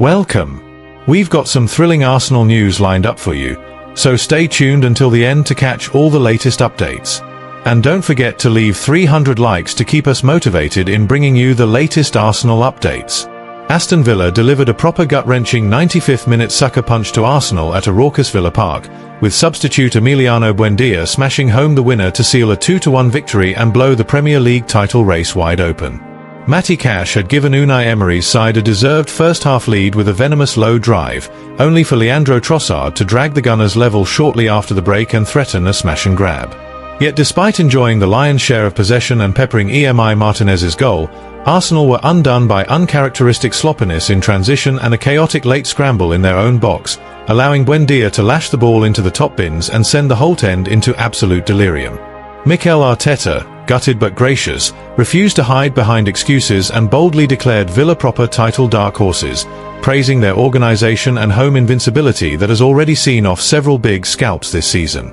Welcome. We've got some thrilling Arsenal news lined up for you, so stay tuned until the end to catch all the latest updates. And don't forget to leave 300 likes to keep us motivated in bringing you the latest Arsenal updates. Aston Villa delivered a proper gut-wrenching 95th minute sucker punch to Arsenal at a raucous Villa Park, with substitute Emiliano Buendía smashing home the winner to seal a 2-1 victory and blow the Premier League title race wide open. Matty Cash had given Unai Emery's side a deserved first-half lead with a venomous low drive, only for Leandro Trossard to drag the Gunners level shortly after the break and threaten a smash and grab. Yet despite enjoying the lion's share of possession and peppering Emi Martinez's goal, Arsenal were undone by uncharacteristic sloppiness in transition and a chaotic late scramble in their own box, allowing Buendía to lash the ball into the top bins and send the Holte End into absolute delirium. Mikel Arteta, gutted but gracious, refused to hide behind excuses and boldly declared Villa proper title dark horses, praising their organisation and home invincibility that has already seen off several big scalps this season.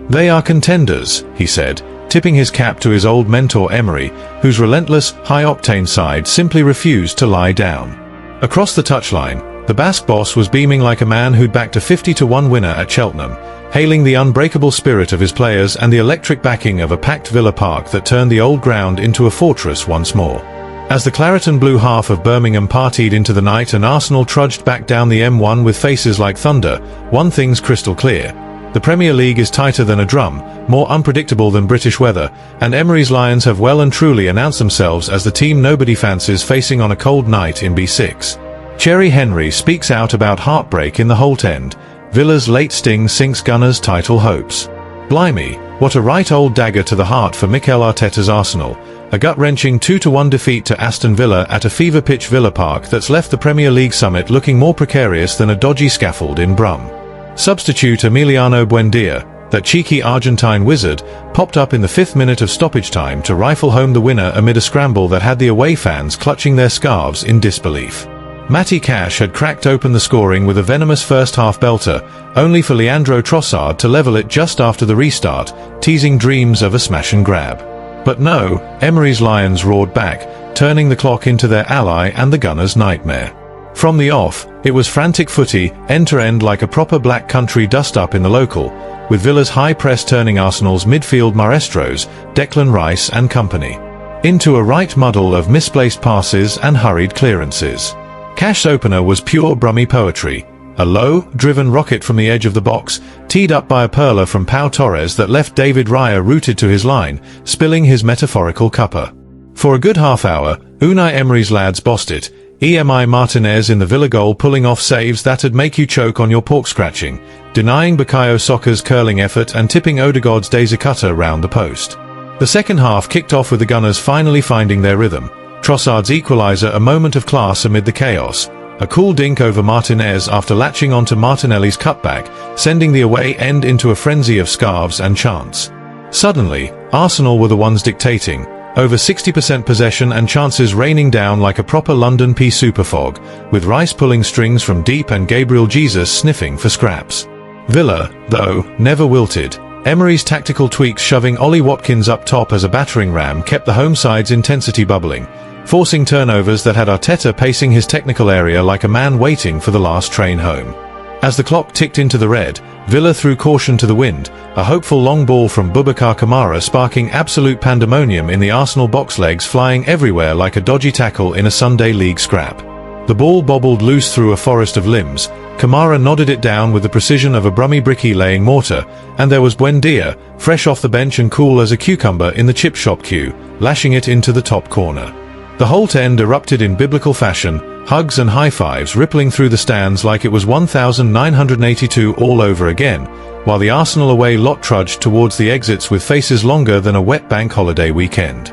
"They are contenders," he said, tipping his cap to his old mentor Emery, whose relentless, high-octane side simply refused to lie down. Across the touchline, the Basque boss was beaming like a man who'd backed a 50-1 winner at Cheltenham, hailing the unbreakable spirit of his players and the electric backing of a packed Villa Park that turned the old ground into a fortress once more. As the claret and blue half of Birmingham partied into the night and Arsenal trudged back down the M1 with faces like thunder, one thing's crystal clear. The Premier League is tighter than a drum, more unpredictable than British weather, and Emery's Lions have well and truly announced themselves as the team nobody fancies facing on a cold night in B6. Thierry Henry speaks out about heartbreak in the Holte End. Villa's late sting sinks Gunners' title hopes. Blimey, what a right old dagger to the heart for Mikel Arteta's Arsenal. A gut-wrenching 2-1 defeat to Aston Villa at a fever-pitch Villa Park that's left the Premier League summit looking more precarious than a dodgy scaffold in Brum. Substitute Emiliano Buendía, that cheeky Argentine wizard, popped up in the 5th minute of stoppage time to rifle home the winner amid a scramble that had the away fans clutching their scarves in disbelief. Matty Cash had cracked open the scoring with a venomous first-half belter, only for Leandro Trossard to level it just after the restart, teasing dreams of a smash and grab. But no, Emery's Lions roared back, turning the clock into their ally and the Gunners' nightmare. From the off, it was frantic footy, end-to-end like a proper black country dust-up in the local, with Villa's high press turning Arsenal's midfield maestros, Declan Rice and company, into a right muddle of misplaced passes and hurried clearances. Cash's opener was pure Brummy poetry, a low, driven rocket from the edge of the box, teed up by a perler from Pau Torres that left David Raya rooted to his line, spilling his metaphorical cuppa. For a good half hour, Unai Emery's lads bossed it, Emi Martinez in the Villa goal pulling off saves that'd make you choke on your pork scratching, denying Bukayo Saka's curling effort and tipping Odegaard's Daisy Cutter round the post. The second half kicked off with the Gunners finally finding their rhythm, Trossard's equaliser a moment of class amid the chaos, a cool dink over Martinez after latching onto Martinelli's cutback, sending the away end into a frenzy of scarves and chants. Suddenly, Arsenal were the ones dictating, over 60% possession and chances raining down like a proper London pea superfog, with Rice pulling strings from deep and Gabriel Jesus sniffing for scraps. Villa, though, never wilted. Emery's tactical tweaks shoving Ollie Watkins up top as a battering ram kept the home side's intensity bubbling, forcing turnovers that had Arteta pacing his technical area like a man waiting for the last train home. As the clock ticked into the red, Villa threw caution to the wind, a hopeful long ball from Boubacar Kamara sparking absolute pandemonium in the Arsenal box, legs flying everywhere like a dodgy tackle in a Sunday league scrap. The ball bobbled loose through a forest of limbs, Kamara nodded it down with the precision of a Brummy bricky-laying mortar, and there was Buendía, fresh off the bench and cool as a cucumber in the chip shop queue, lashing it into the top corner. The Holte End erupted in biblical fashion, hugs and high-fives rippling through the stands like it was 1982 all over again, while the Arsenal away lot trudged towards the exits with faces longer than a wet bank holiday weekend.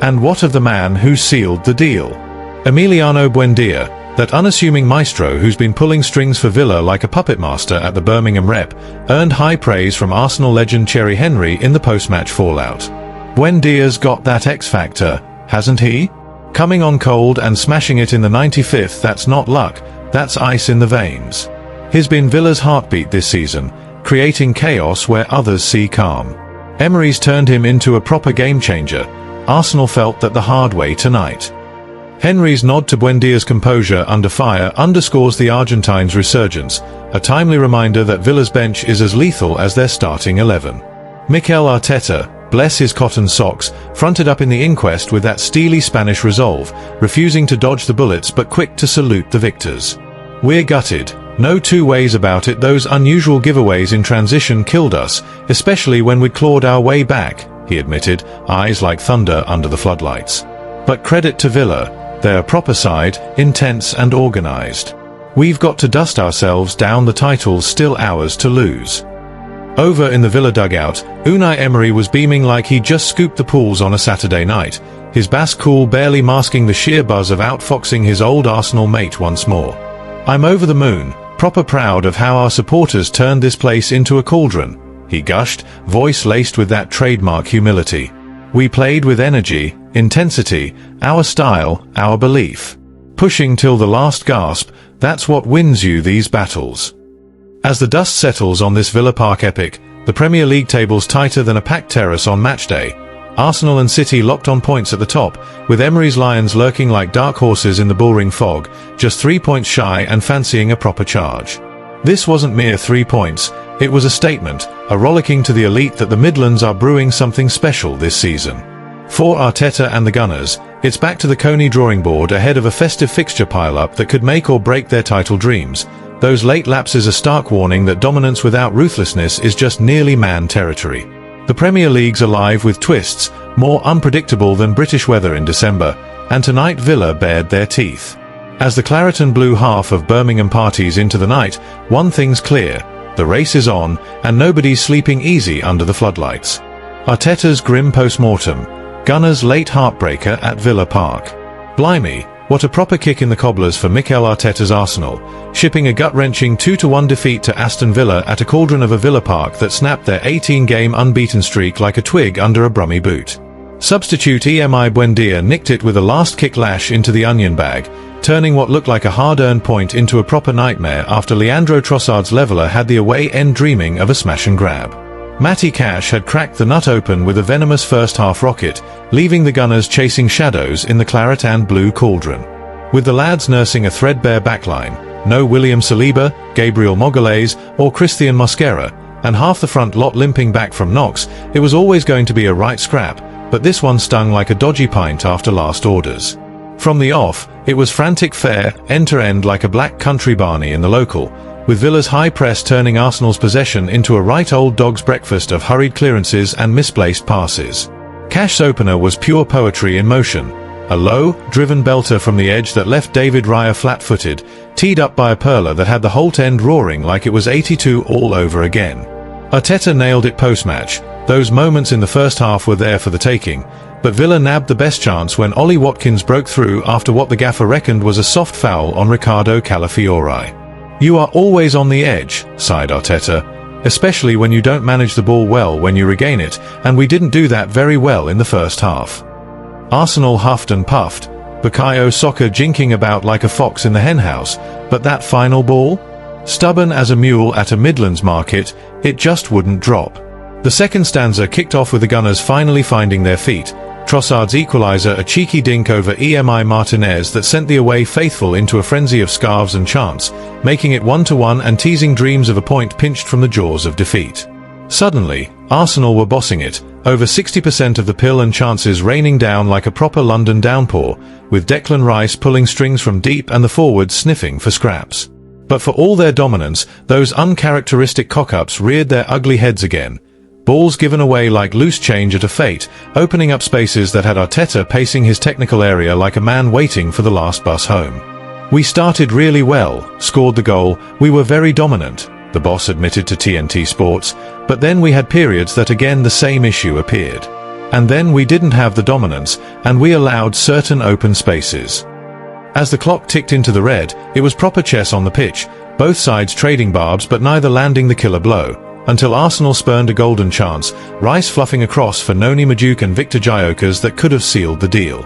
And what of the man who sealed the deal? Emiliano Buendía, that unassuming maestro who's been pulling strings for Villa like a puppet master at the Birmingham rep, earned high praise from Arsenal legend Thierry Henry in the post-match fallout. Buendía's got that X-factor, hasn't he? Coming on cold and smashing it in the 95th, that's not luck, that's ice in the veins. He's been Villa's heartbeat this season, creating chaos where others see calm. Emery's turned him into a proper game-changer. Arsenal felt that the hard way tonight. Henry's nod to Buendia's composure under fire underscores the Argentines' resurgence, a timely reminder that Villa's bench is as lethal as their starting 11. Mikel Arteta, bless his cotton socks, fronted up in the inquest with that steely Spanish resolve, refusing to dodge the bullets but quick to salute the victors. "We're gutted. No two ways about it, those unusual giveaways in transition killed us, especially when we'd clawed our way back," he admitted, eyes like thunder under the floodlights. But credit to Villa, they're a proper side, intense and organised. "We've got to dust ourselves down, the title's still ours to lose." Over in the Villa dugout, Unai Emery was beaming like he'd just scooped the pools on a Saturday night, his bass cool barely masking the sheer buzz of outfoxing his old Arsenal mate once more. "I'm over the moon, proper proud of how our supporters turned this place into a cauldron," he gushed, voice laced with that trademark humility. "We played with energy, intensity, our style, our belief. Pushing till the last gasp, that's what wins you these battles." As the dust settles on this Villa Park epic, the Premier League table's tighter than a packed terrace on match day. Arsenal and City locked on points at the top, with Emery's Lions lurking like dark horses in the bullring fog, just 3 points shy and fancying a proper charge. This wasn't mere 3 points, it was a statement, a rollicking to the elite that the Midlands are brewing something special this season. For Arteta and the Gunners, it's back to the Coney drawing board ahead of a festive fixture pile-up that could make or break their title dreams. Those late lapses a stark warning that dominance without ruthlessness is just nearly man territory. The Premier League's alive with twists, more unpredictable than British weather in December, and tonight Villa bared their teeth. As the claret and blue half of Birmingham parties into the night, one thing's clear, the race is on, and nobody's sleeping easy under the floodlights. Arteta's grim post-mortem, Gunners' late heartbreaker at Villa Park. Blimey, what a proper kick in the cobblers for Mikel Arteta's Arsenal, shipping a gut-wrenching 2-1 defeat to Aston Villa at a cauldron of a Villa Park that snapped their 18-game unbeaten streak like a twig under a Brummie boot. Substitute Emi Buendía nicked it with a last-kick lash into the onion bag, turning what looked like a hard-earned point into a proper nightmare after Leandro Trossard's leveller had the away end dreaming of a smash-and-grab. Matty Cash had cracked the nut open with a venomous first-half rocket, leaving the Gunners chasing shadows in the claret and blue cauldron. With the lads nursing a threadbare backline, no William Saliba, Gabriel Magalhaes, or Christian Mosquera, and half the front lot limping back from knocks, it was always going to be a right scrap, but this one stung like a dodgy pint after last orders. From the off, it was frantic fare, end-to-end like a black country Barney in the local, with Villa's high press turning Arsenal's possession into a right old dog's breakfast of hurried clearances and misplaced passes. Cash's opener was pure poetry in motion. A low, driven belter from the edge that left David Raya flat-footed, teed up by a perler that had the Holt end roaring like it was 82 all over again. Arteta nailed it post-match. Those moments in the first half were there for the taking, but Villa nabbed the best chance when Ollie Watkins broke through after what the gaffer reckoned was a soft foul on Ricardo Calafiori. "You are always on the edge," sighed Arteta, "especially when you don't manage the ball well when you regain it, and we didn't do that very well in the first half." Arsenal huffed and puffed, Bukayo Saka jinking about like a fox in the henhouse, but that final ball? Stubborn as a mule at a Midlands market, it just wouldn't drop. The second stanza kicked off with the Gunners finally finding their feet, Trossard's equaliser a cheeky dink over Emi Martinez that sent the away faithful into a frenzy of scarves and chants, making it 1-1 and teasing dreams of a point pinched from the jaws of defeat. Suddenly, Arsenal were bossing it, over 60% of the pill and chances raining down like a proper London downpour, with Declan Rice pulling strings from deep and the forwards sniffing for scraps. But for all their dominance, those uncharacteristic cock-ups reared their ugly heads again. Balls given away like loose change at a fete, opening up spaces that had Arteta pacing his technical area like a man waiting for the last bus home. "We started really well, scored the goal, we were very dominant," the boss admitted to TNT Sports, "but then we had periods that again the same issue appeared. And then we didn't have the dominance, and we allowed certain open spaces." As the clock ticked into the red, it was proper chess on the pitch, both sides trading barbs but neither landing the killer blow. Until Arsenal spurned a golden chance, Rice fluffing a cross for Noni Madueke and Victor Gyökeres that could have sealed the deal.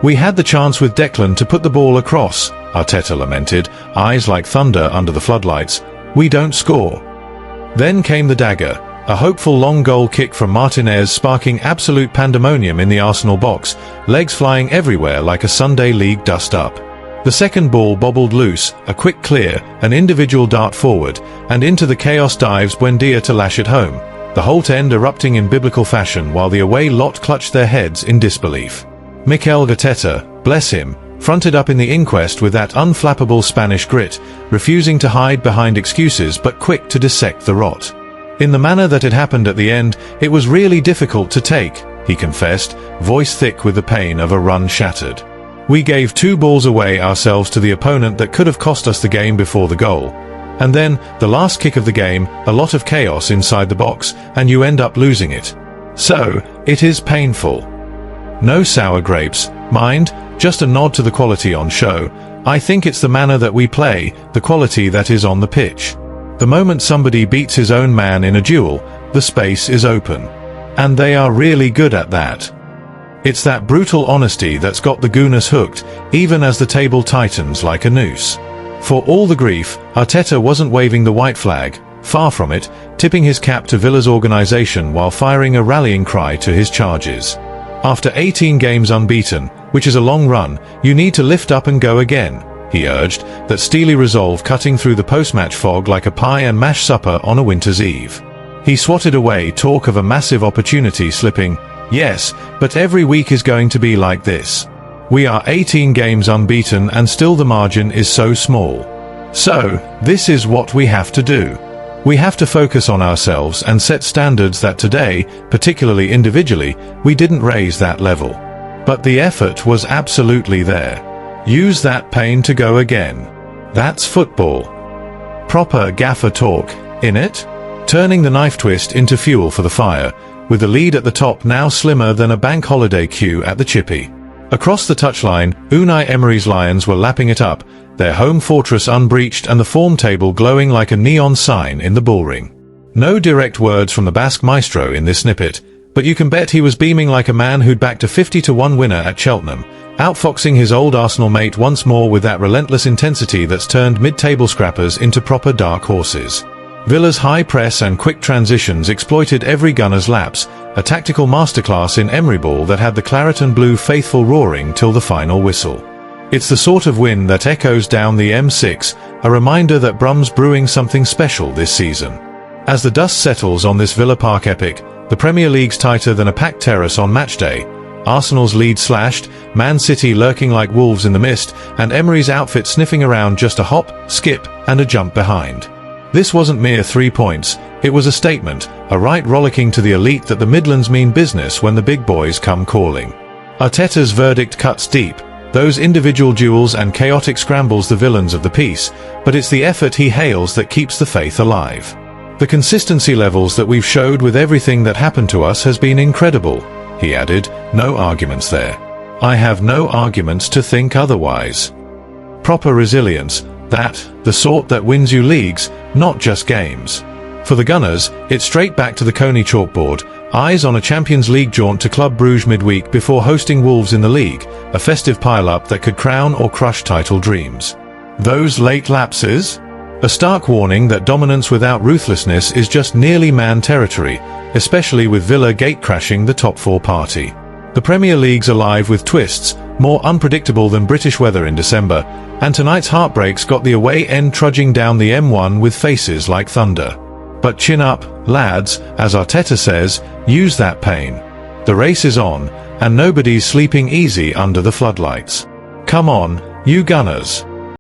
"We had the chance with Declan to put the ball across," Arteta lamented, eyes like thunder under the floodlights. "We don't score." Then came the dagger. A hopeful long goal kick from Martinez sparking absolute pandemonium in the Arsenal box, legs flying everywhere like a Sunday league dust-up. The second ball bobbled loose, a quick clear, an individual dart forward, and into the chaos dives Buendía to lash it home, the Holte end erupting in biblical fashion while the away lot clutched their heads in disbelief. Mikel Arteta, bless him, fronted up in the inquest with that unflappable Spanish grit, refusing to hide behind excuses but quick to dissect the rot. In the manner that it happened at the end, it was really difficult to take, he confessed, voice thick with the pain of a run shattered. We gave 2 balls away ourselves to the opponent that could have cost us the game before the goal. And then, the last kick of the game, a lot of chaos inside the box, and you end up losing it. So, it is painful. No sour grapes, mind, just a nod to the quality on show. I think it's the manner that we play, the quality that is on the pitch. The moment somebody beats his own man in a duel, the space is open. And they are really good at that. It's that brutal honesty that's got the Gooners hooked, even as the table tightens like a noose. For all the grief, Arteta wasn't waving the white flag, far from it, tipping his cap to Villa's organisation while firing a rallying cry to his charges. After 18 games unbeaten, which is a long run, you need to lift up and go again, he urged, that steely resolve cutting through the post-match fog like a pie and mash supper on a winter's eve. He swatted away talk of a massive opportunity slipping, yes, but every week is going to be like this. We are 18 games unbeaten and still the margin is so small. So, this is what we have to do. We have to focus on ourselves and set standards that today, particularly individually, we didn't raise that level. But the effort was absolutely there. Use that pain to go again. That's football. Proper gaffer talk, innit? Turning the knife twist into fuel for the fire, with the lead at the top now slimmer than a bank holiday queue at the Chippy. Across the touchline, Unai Emery's Lions were lapping it up, their home fortress unbreached and the form table glowing like a neon sign in the bullring. No direct words from the Basque maestro in this snippet, but you can bet he was beaming like a man who'd backed a 50-1 winner at Cheltenham, outfoxing his old Arsenal mate once more with that relentless intensity that's turned mid-table scrappers into proper dark horses. Villa's high press and quick transitions exploited every gunner's lapse, a tactical masterclass in Emery ball that had the claret and blue faithful roaring till the final whistle. It's the sort of win that echoes down the M6, a reminder that Brum's brewing something special this season. As the dust settles on this Villa Park epic, the Premier League's tighter than a packed terrace on match day, Arsenal's lead slashed, Man City lurking like wolves in the mist, and Emery's outfit sniffing around just a hop, skip, and a jump behind. This wasn't mere 3 points, it was a statement, a right rollicking to the elite that the Midlands mean business when the big boys come calling. Arteta's verdict cuts deep, those individual duels and chaotic scrambles the villains of the piece, but it's the effort he hails that keeps the faith alive. The consistency levels that we've showed with everything that happened to us has been incredible, he added, no arguments there. I have no arguments to think otherwise. Proper resilience, the sort that wins you leagues, not just games. For the Gunners, it's straight back to the Coney chalkboard, eyes on a Champions League jaunt to Club Brugge midweek before hosting Wolves in the league, a festive pile-up that could crown or crush title dreams. Those late lapses? A stark warning that dominance without ruthlessness is just nearly man territory, especially with Villa gate-crashing the top 4 party. The Premier League's alive with twists, more unpredictable than British weather in December, and tonight's heartbreaks got the away end trudging down the M1 with faces like thunder. But chin up, lads, as Arteta says, use that pain. The race is on, and nobody's sleeping easy under the floodlights. Come on, you Gunners.